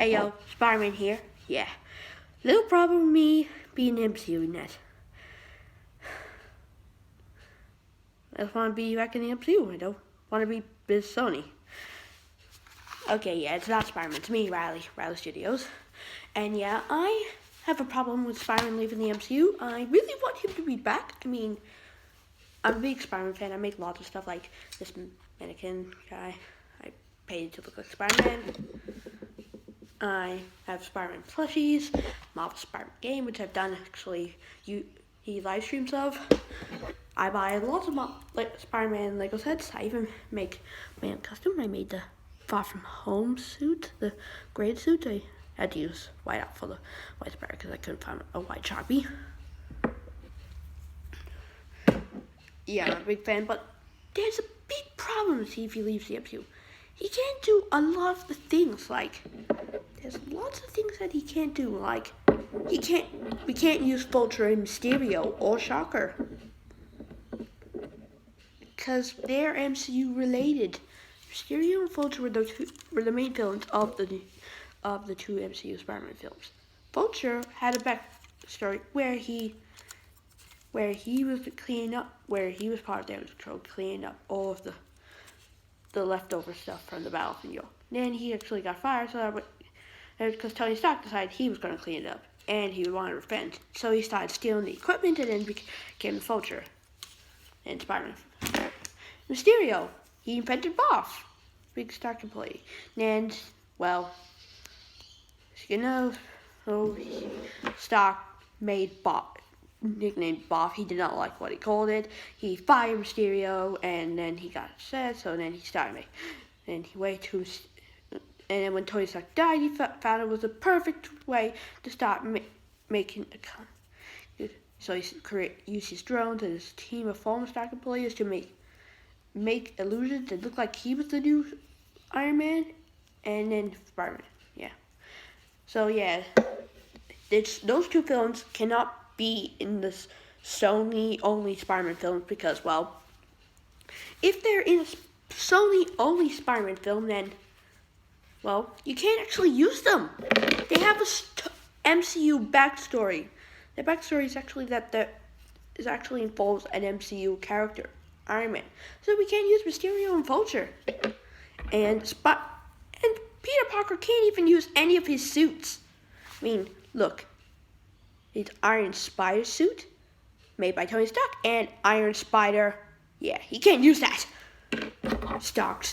Hey yo, Spider-Man here. Yeah. Little problem with me being MCU net. I just want to be back in the MCU. I don't want to be with Sony. Okay, yeah, it's not Spider-Man. It's me, Riley Studios. And yeah, I have a problem with Spider-Man leaving the MCU. I really want him to be back. I mean, I'm a big Spider-Man fan. I make lots of stuff like this mannequin guy. I painted to look like Spider-Man. I have Spider-Man plushies, Marvel Spider-Man game, which I've done actually he live streams of. I buy lots of Spider-Man Lego sets. I even make my own custom. I made the Far From Home suit, the gray suit. I had to use white out for the white Spider because I couldn't find a white Sharpie. Yeah, I'm a big fan, but there's a big problem if he leaves the MCU. He can't do a lot of the things, like, there's lots of things that he can't do, like, we can't use Vulture and Mysterio or Shocker, because they're MCU related. Mysterio and Vulture were the main villains of the two MCU Spider-Man films. Vulture had a backstory where he was cleaning up, where he was part of Damage Control, cleaning up all of the leftover stuff from the battlefield. Then he actually got fired, so because Tony Stark decided he was going to clean it up, and he wanted revenge. So he started stealing the equipment, and then became the Vulture and Spider-Man. Mysterio, he invented Boff, big Stark employee. And, well, Stark made Boff, nicknamed Boff. He did not like what he called it. He fired Mysterio, and then he got upset, so then he started making, and he waited to, and then when Tony Stark died, he found it was the perfect way to start making a so he used his drones and his team of former Stark employees to make illusions that looked like he was the new Iron Man, and then Spider-Man. Yeah. So yeah, those two films cannot be in this Sony-only Spider-Man films because, well, if they're in a Sony-only Spider-Man film, then, well, you can't actually use them. They have a MCU backstory. Their backstory is actually actually involves an MCU character, Iron Man. So we can't use Mysterio and Vulture. And Peter Parker can't even use any of his suits. I mean, look. His Iron Spider suit, made by Tony Stark, and Iron Spider, yeah, he can't use that. Stark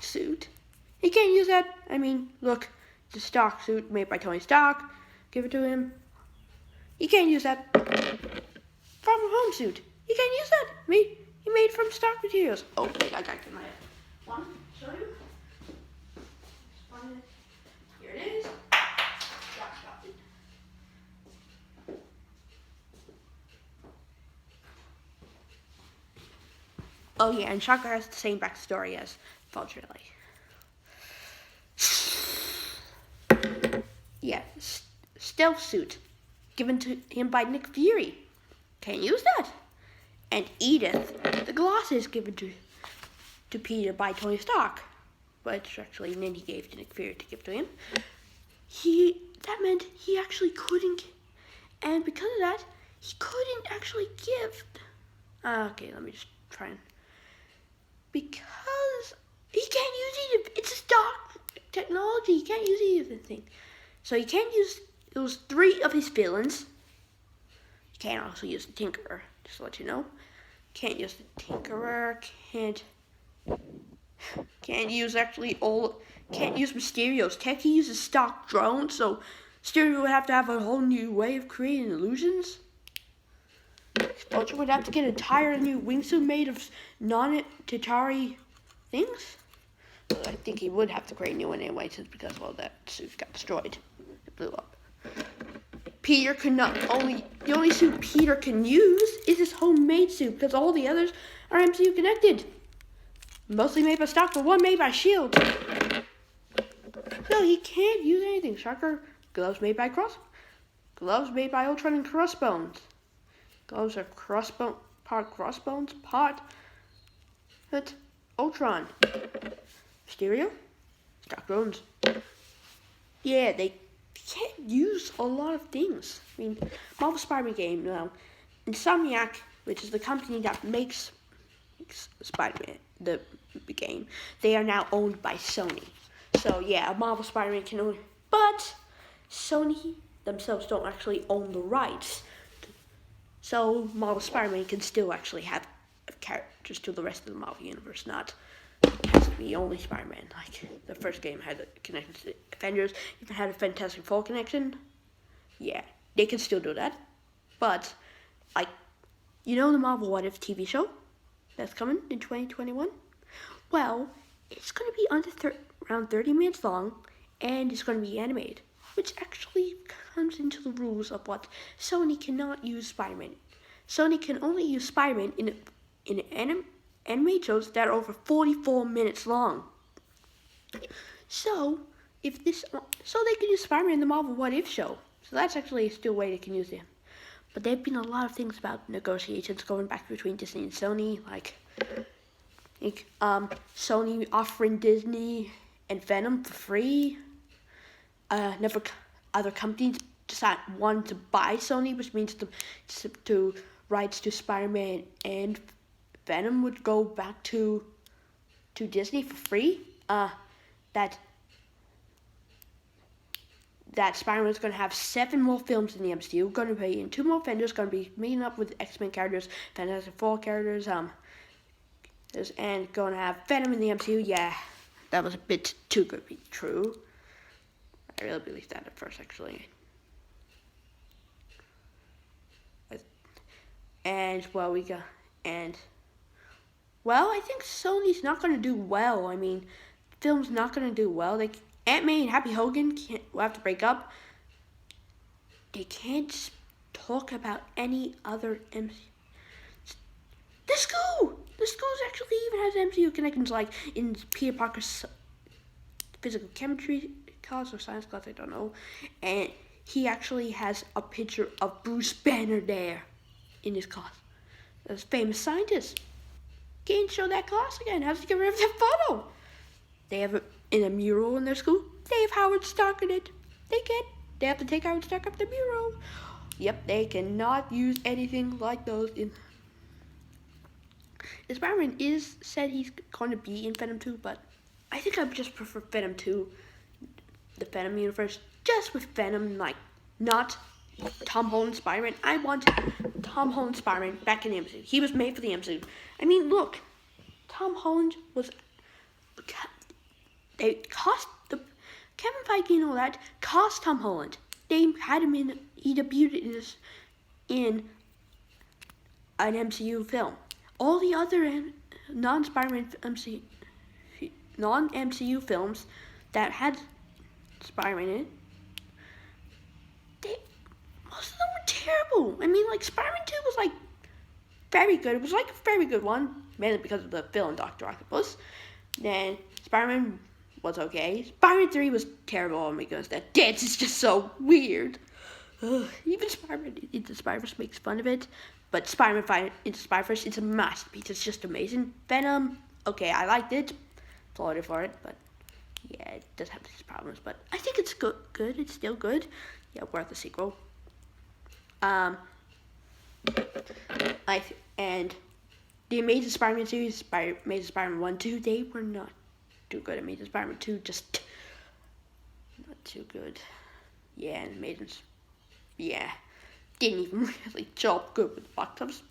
suit. He can't use that. I mean, look, the Stark suit made by Tony Stark. Give it to him. He can't use that. Far From Home suit. He can't use that. He made from Stark materials. Oh, wait, I got to get my one. Show you. Here it is. Oh yeah, and Shocker has the same backstory as Vulture. Yeah, stealth suit given to him by Nick Fury. Can't use that. And Edith, the glasses given to Peter by Tony Stark, which actually then he gave to Nick Fury to give to him. That meant he actually couldn't, and because of that, he couldn't actually give. Okay, let me just try and. Because he can't use either. It's a stock technology. He can't use either thing. So he can't use those three of his villains. He can't also use the Tinkerer, just to let you know. Can't use the Tinkerer. Can't use Can't use Mysterio's tech. He uses stock drones, so Mysterio would have to have a whole new way of creating illusions. Vulture would have to get an entire new wingsuit made of non-Tatari things. Well, I think he would have to create a new one anyway, since because, well, that suit got destroyed. It blew up. The only suit Peter can use is his homemade suit, because all the others are MCU connected. Mostly made by Stark, but one made by S.H.I.E.L.D. So he can't use anything. Shocker, gloves made by Ultron and Crossbones. Gloves are part Crossbones, part Ultron. Mysterio, Stark drones. yeah, they can't use a lot of things. I mean, Marvel Spider-Man game, Insomniac, which is the company that makes Spider-Man, the game, they are now owned by Sony. So yeah, Marvel Spider-Man can own, but Sony themselves don't actually own the rights. So Marvel Spider-Man can still actually have characters to the rest of the Marvel universe, not has to be only Spider-Man. Like the first game had a connection to the Avengers, even had a Fantastic Four connection. Yeah, they can still do that. But like, you know the Marvel What If TV show that's coming in 2021? Well, it's going to be around 30 minutes long, and it's going to be animated, which actually comes into the rules of what Sony cannot use Spider-Man. Sony can only use Spider-Man in animated shows that are over 44 minutes long. So they can use Spider-Man in the Marvel What If show. So that's actually still a way they can use it. But there have been a lot of things about negotiations going back between Disney and Sony, like Sony offering Disney and Venom for free. Other companies decide want to buy Sony, which means to rights to Spider-Man and Venom would go back to Disney for free. That Spider-Man is going to have 7 more films in the MCU, going to be in 2 more vendors, going to be meeting up with X-Men characters, Fantastic Four characters, and going to have Venom in the MCU. Yeah, that was a bit too good to be true. I really believed that at first, actually. I think Sony's not going to do well. I mean, film's not going to do well. Aunt May and Happy Hogan will have to break up. They can't talk about any other MCU. The school actually even has MCU connections, like in Peter Parker's physical chemistry class or science class, I don't know. And he actually has a picture of Bruce Banner there in his class. That's a famous scientist. Can't show that class again. Has to get rid of that photo. They have in a mural in their school. They have Howard Stark in it. They have to take Howard Stark up the mural. Yep, they cannot use anything like those in. Spider-Man is said he's going to be in Venom 2, but I think I just prefer Venom 2, the Venom universe, just with Venom, like, not Tom Holland Spider-Man. I want Tom Holland Spider-Man back in the MCU. He was made for the MCU. I mean, look, Tom Holland was. They cost Kevin Feige and all that cost Tom Holland. They had him in. He debuted in an MCU film. All the other non-Spider-Man non-MCU films that had Spider-Man in it, most of them were terrible. I mean, like, Spider-Man 2 was, like, very good. It was, like, a very good one, mainly because of the villain, Dr. Octopus. Then Spider-Man was okay. Spider-Man 3 was terrible. Oh my goodness, that dance is just so weird. Even Spider-Man Into Spider-Verse makes fun of it. But Spider-Man Into Spider-Verse, it's a masterpiece. It's just amazing. Venom, okay, I liked it. Applauded for it, but yeah, it does have these problems. But I think it's good. It's still good. Yeah, worth a sequel. And the Amazing Spider-Man series, Amazing Spider-Man 1, 2, they were not too good. Amazing Spider-Man 2, just not too good. Yeah, and didn't even really job good with the box office.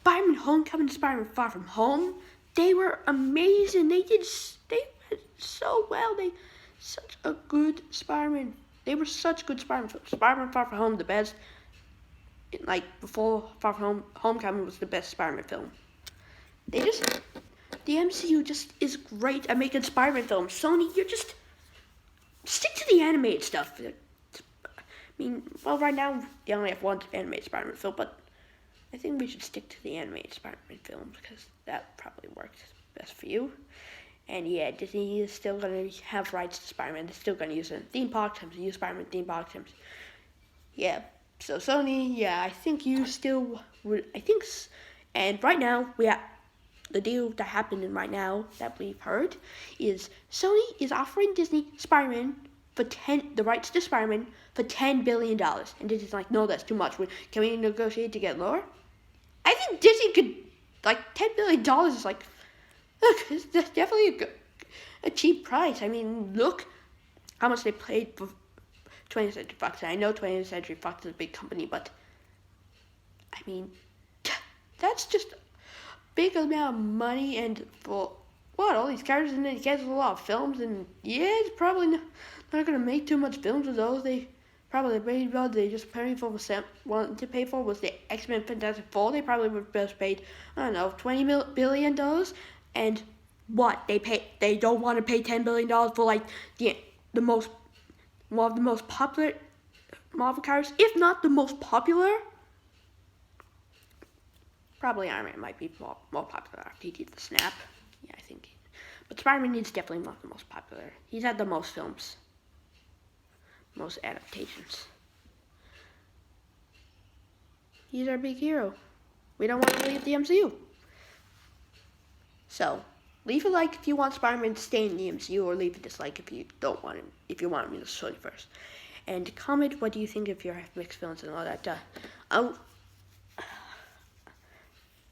Spider-Man Homecoming and Spider-Man Far From Home, they were amazing. They did so well. Such a good Spider-Man. They were such good Spider-Man films. Spider-Man Far From Home, the best. Like, before Far From Home, Homecoming was the best Spider-Man film. The MCU just is great at making Spider-Man films. Sony, you just stick to the animated stuff. I mean, well, right now, they only have one animated Spider-Man film, but I think we should stick to the animated Spider-Man films, because that probably works best for you. And yeah, Disney is still going to have rights to Spider-Man. They're still going to use it in theme parks, use Spider-Man theme parks. Yeah, so Sony, yeah, I think you still would, and right now, the deal that happened right now that we've heard is Sony is offering Disney Spider-Man the rights to Spider-Man for $10 billion. And Disney's like, no, that's too much. Can we negotiate to get lower? I think Disney could, like, $10 billion is like, look, that's definitely a cheap price. I mean, look how much they paid for 20th Century Fox. And I know 20th Century Fox is a big company, but I mean, that's just a big amount of money, and for what, all these characters, and then he gets a lot of films, and yeah, it's probably not going to make too much films with those. They probably they just wanted to pay for was the X-Men Fantastic Four. They probably would have just paid, I don't know, $20 billion, and what, they don't want to pay $10 billion for like one of the most popular Marvel characters, if not the most popular. Probably Iron Man might be more popular after he did the snap. Yeah, I think. But Spider-Man is definitely not the most popular. He's had the most films. Most adaptations. He's our big hero. We don't want to leave the MCU. So, leave a like if you want Spider-Man to stay in the MCU, or leave a dislike if you don't want him, if you want him to Sony first. And comment what do you think of your mixed feelings and all that.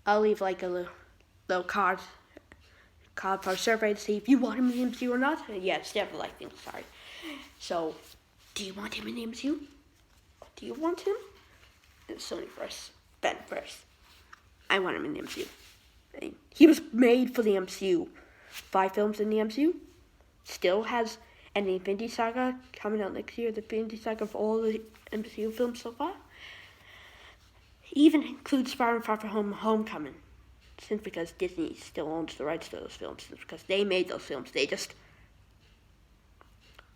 I'll leave like a little card for a survey to see if you want him in the MCU or not. Yeah, it's definitely like things. Sorry. So, do you want him in the MCU? Do you want him? It's Sony first. Ben first. I want him in the MCU. He was made for the MCU. 5 films in the MCU. Still has an Infinity Saga coming out next year. The Infinity Saga for all the MCU films so far. Even includes Spider-Man Far From Home Homecoming. Since because Disney still owns the rights to those films. Since because they made those films.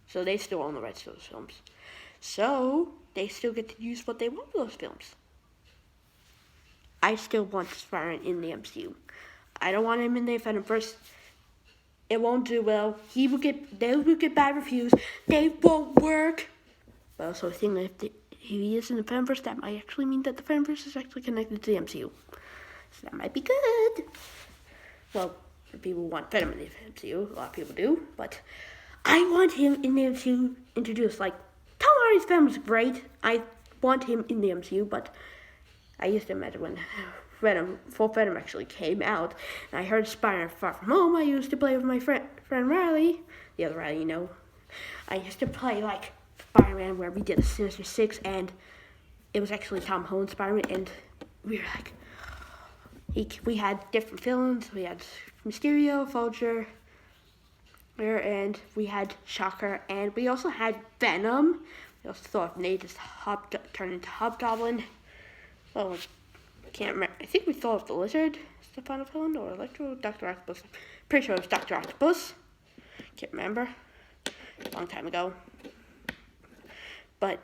So they still own the rights to those films. So they still get to use what they want for those films. I still want Spider-Man in the MCU. I don't want him in the Venom first. It won't do well. They will get bad reviews. They won't work. But also I think that if he is in the Venomverse, that might actually mean that the Venomverse is actually connected to the MCU. So that might be good. Well, people want Venom in the MCU. A lot of people do. But I want him in the MCU introduced. Like, Tom Hardy's Venom is great. I want him in the MCU, but I used to imagine when Venom actually came out, and I heard Spider-Man Far From Home. I used to play with my friend Riley, the other Riley, you know. I used to play like Spider-Man where we did a Sinister Six, and it was actually Tom Holland Spider-Man, and we were like, we had different villains. We had Mysterio, Vulture, and we had Shocker, and we also had Venom. We also thought Nate just turned into Hobgoblin. Well, I can't remember. I think we thought of the Lizard, the final villain, or Electro, Dr. Octopus. Pretty sure it was Dr. Octopus. Can't remember. A long time ago. But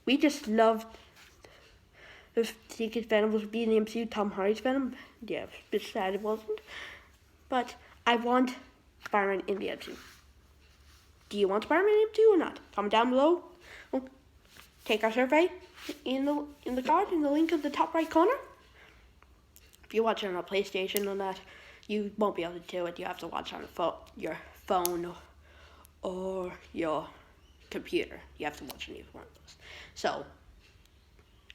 we just loved if Secret Venom was being the MCU, Tom Hardy's Venom. Yeah, a bit sad it wasn't. But I want Spider-Man in the MCU. Do you want Spider-Man in the MCU or not? Comment down below. Well, take our survey in the card, in the link at the top right corner. If you're watching on a PlayStation or not, you won't be able to do it. You have to watch on your phone or your computer. You have to watch on either one of those. So,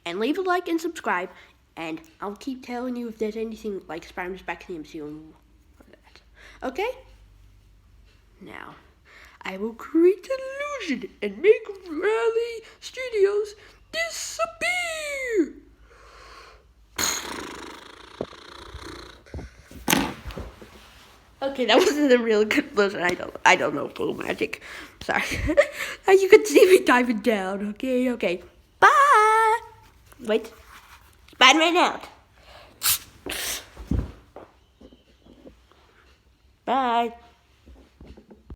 and leave a like and subscribe, and I'll keep telling you if there's anything like Spider-Man's back in the MCU and all that. Okay? Now, I will create an illusion and make Raleigh Studios disappear. Okay, that wasn't a really good illusion. I don't know full magic. Sorry. You could see me diving down. Okay. Bye. Wait. Spider-Man out. Bye.